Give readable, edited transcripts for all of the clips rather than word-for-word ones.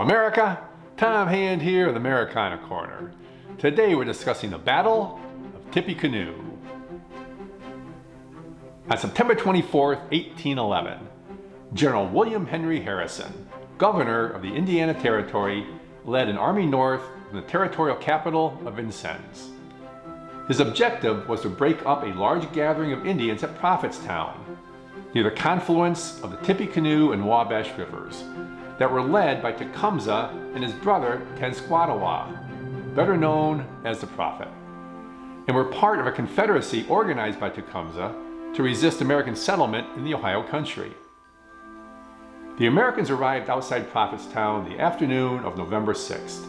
America, Tom Hand here with Americana Corner. Today we're discussing the Battle of Tippecanoe. On September 24th, 1811, General William Henry Harrison, governor of the Indiana Territory, led an army north from the territorial capital of Vincennes. His objective was to break up a large gathering of Indians at Prophetstown, near the confluence of the Tippecanoe and Wabash rivers, that were led by Tecumseh and his brother Tenskwatawa, better known as the Prophet, and were part of a confederacy organized by Tecumseh to resist American settlement in the Ohio country. The Americans arrived outside Prophetstown the afternoon of November 6th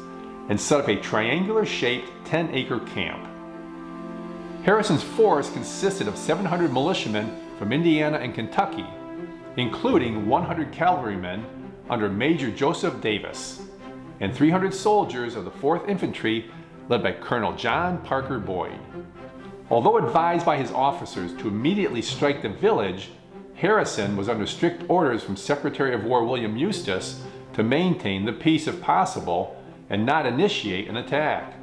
and set up a triangular-shaped 10-acre camp. Harrison's force consisted of 700 militiamen from Indiana and Kentucky, including 100 cavalrymen under Major Joseph Davis, and 300 soldiers of the 4th Infantry led by Colonel John Parker Boyd. Although advised by his officers to immediately strike the village, Harrison was under strict orders from Secretary of War William Eustis to maintain the peace if possible and not initiate an attack.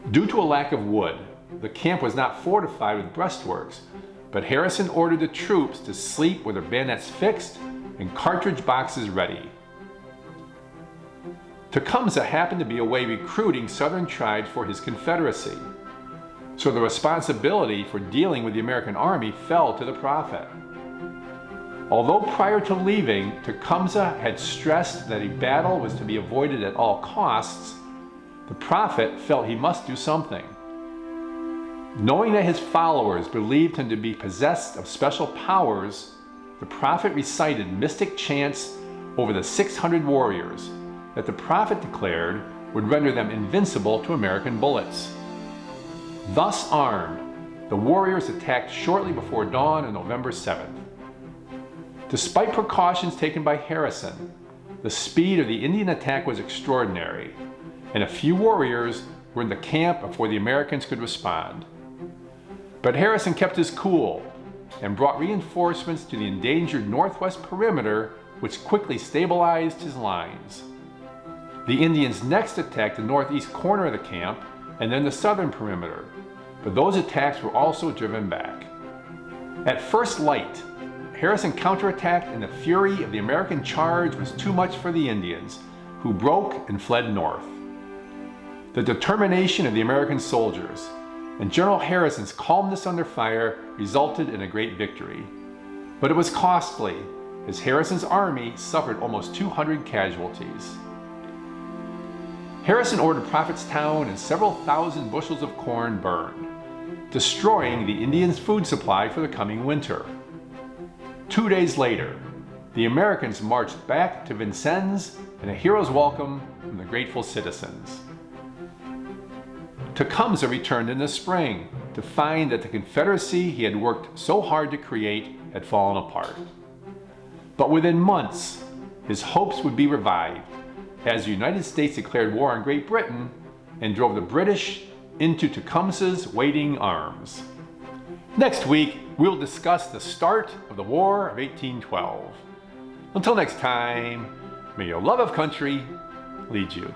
Due to a lack of wood, the camp was not fortified with breastworks, but Harrison ordered the troops to sleep with their bayonets fixed and cartridge boxes ready. Tecumseh happened to be away recruiting southern tribes for his confederacy, so the responsibility for dealing with the American army fell to the Prophet. Although prior to leaving, Tecumseh had stressed that a battle was to be avoided at all costs, the Prophet felt he must do something. Knowing that his followers believed him to be possessed of special powers, the Prophet recited mystic chants over the 600 warriors that the Prophet declared would render them invincible to American bullets. Thus armed, the warriors attacked shortly before dawn on November 7th. Despite precautions taken by Harrison, the speed of the Indian attack was extraordinary, and a few warriors were in the camp before the Americans could respond. But Harrison kept his cool and brought reinforcements to the endangered northwest perimeter, which quickly stabilized his lines. The Indians next attacked the northeast corner of the camp and then the southern perimeter, but those attacks were also driven back. At first light, Harrison counterattacked, and the fury of the American charge was too much for the Indians, who broke and fled north. The determination of the American soldiers and General Harrison's calmness under fire resulted in a great victory. But it was costly, as Harrison's army suffered almost 200 casualties. Harrison ordered Prophetstown and several thousand bushels of corn burned, destroying the Indians' food supply for the coming winter. 2 days later, the Americans marched back to Vincennes and a hero's welcome from the grateful citizens. Tecumseh returned in the spring to find that the confederacy he had worked so hard to create had fallen apart. But within months, his hopes would be revived as the United States declared war on Great Britain and drove the British into Tecumseh's waiting arms. Next week, we'll discuss the start of the War of 1812. Until next time, may your love of country lead you.